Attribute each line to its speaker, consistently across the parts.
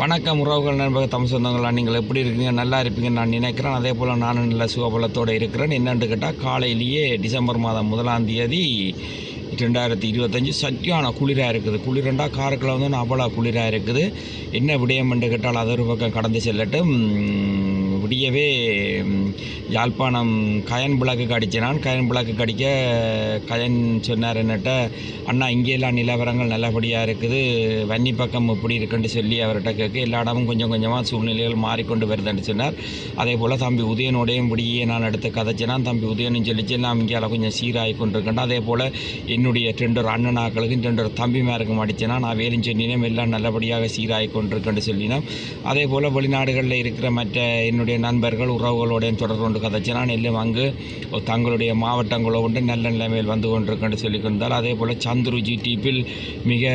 Speaker 1: வணக்கம் உறவுகள் நண்பர்கள் தமிழ் சொந்தங்களா, நீங்கள் எப்படி இருக்கீங்க? நல்லா இருப்பீங்கன்னு நான் நினைக்கிறேன். அதே போல் நானும் நல்ல சுகபலத்தோடு இருக்கிறேன். என்னென்னு கேட்டால், காலையிலேயே டிசம்பர் மாதம் 1ஆம் தேதி 2025 சரியான குளிராக இருக்குது. குளிரண்டா காருக்குள்ள வந்து அவ்வளோ குளிராக இருக்குது. என்ன விடயம் என்று கேட்டால் அது ஒரு பக்கம் கடந்து செல்லட்டும். விடியவே யாழ்ப்பாணம் கயன் விளக்கு அடித்தேன். கயன் விளக்கு அடிக்க கயன் சொன்னார் என்னட்ட, அண்ணா இங்கேயெல்லாம் நிலவரங்கள் நல்லபடியாக இருக்குது, வன்னி பக்கம் இப்படி இருக்குன்னு சொல்லி அவர்கிட்ட கேட்க எல்லா இடமும் கொஞ்சம் கொஞ்சமாக சூழ்நிலைகள் மாறிக்கொண்டு வருதுன்னு சொன்னார். அதே போல் தம்பி உதயனோடையும் விடியே நான் எடுத்து கதைச்சினா, தம்பி உதயனும் சொல்லிச்சு நான் இங்கே கொஞ்சம் சீராகி கொண்டிருக்கேன். அதே போல் என்னுடைய 2 அண்ணனாக்களுக்கும் 2 தம்பிமாருக்கும் அடித்தேனா, நான் வேலும் சொன்னினேன் எல்லாம் நல்லபடியாக சீராகி கொண்டிருக்கேன்னு சொல்லினோம். அதே போல் வெளிநாடுகளில் இருக்கிற மற்ற என்னுடைய நண்பர்கள் உறவுகளோடையும் தொடர்பு கொண்டு கதைச்சினான் எல்லாம் அங்கு தங்களுடைய மாவட்டங்களோடு நல்ல நிலைமையில் வந்து கொண்டிருக்கேன்னு சொல்லி கொண்டால். அதே போல் சந்துரு ஜிடிபியில் மிக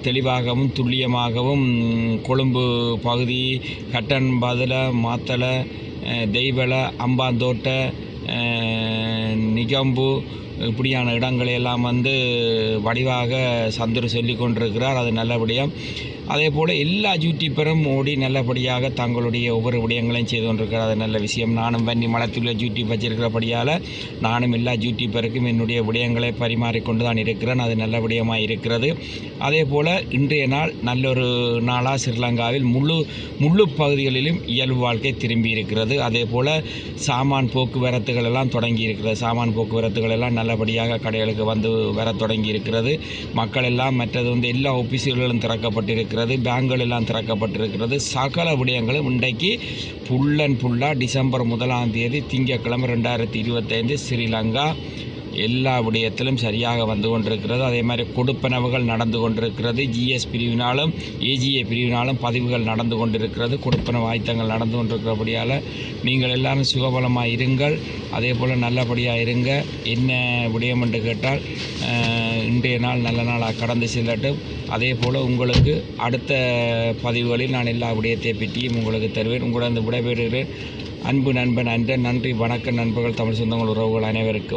Speaker 1: தெளிவாகவும் துல்லியமாகவும் கொழும்பு பகுதி, கட்டன் பதில, மாத்தளை, தெய்வலை, அம்பாந்தோட்டை, நிகம்பு இப்படியான இடங்களையெல்லாம் வந்து வடிவாக சந்துரு சொல்லி கொண்டிருக்கிறார். அது நல்லபடியாக. அதே போல் எல்லா யூடியூப்பரும் ஓடி நல்லபடியாக தங்களுடைய ஒவ்வொரு விடயங்களையும் செய்து கொண்டிருக்கிறார். அது நல்ல விஷயம். நானும் வன்னி மலத்துள்ள யூடியூப் வச்சிருக்கிறபடியால் நானும் எல்லா யூடியூப்பருக்கும் என்னுடைய விடயங்களை பரிமாறிக்கொண்டு தான் இருக்கிறேன். அது நல்ல விடயமாக இருக்கிறது. அதே போல் இன்றைய நாள் நல்லொரு நாளாக ஸ்ரீலங்காவில் முழு பகுதிகளிலும் இயல்பு வாழ்க்கை திரும்பி இருக்கிறது. அதே போல் சாமான் போக்குவரத்துகள் எல்லாம் தொடங்கி இருக்கிறது. சாமான் போக்குவரத்துகள் எல்லாம் நல்லபடியாக கடைகளுக்கு வந்து வர தொடங்கி இருக்கிறது. மக்கள் எல்லாம் மற்றது வந்து எல்லா ஆஃபீஸுகளும் திறக்கப்பட்டிருக்கிறது, பேங்குகள் எல்லாம் திறக்கப்பட்டிருக்கிறது. சகல விடயங்களும் இன்றைக்கு ஃபுல்லாக டிசம்பர் 1ஆம் தேதி திங்கட்கிழமை 2025 ஸ்ரீலங்கா எல்லா விடயத்திலும் சரியாக வந்து கொண்டிருக்கிறது. அதே மாதிரி கொடுப்பனவுகள் நடந்து கொண்டிருக்கிறது. ஜிஎஸ் பிரிவினாலும் ஏஜிஏ பிரிவினாலும் பதிவுகள் நடந்து கொண்டிருக்கிறது. கொடுப்பனவு ஆயத்தங்கள் நடந்து கொண்டிருக்கிறபடியால் நீங்கள் எல்லாரும் சுகபலமாக இருங்கள். அதே போல் நல்லபடியாக இருங்க. என்ன விடயம் என்று கேட்டால், இன்றைய நாள் நல்ல நாளாக கடந்து செல்லட்டும். அதே போல் உங்களுக்கு அடுத்த பதிவுகளில் நான் எல்லா விடயத்தை பற்றியும் உங்களுக்கு தருவேன். உங்களுடன் விடைபெறுகிறேன். அன்பு நண்பன் அன்றன். நன்றி, வணக்கம் நண்பர்கள், தமிழ் சொந்தங்கள், உறவுகள் அனைவருக்கும்.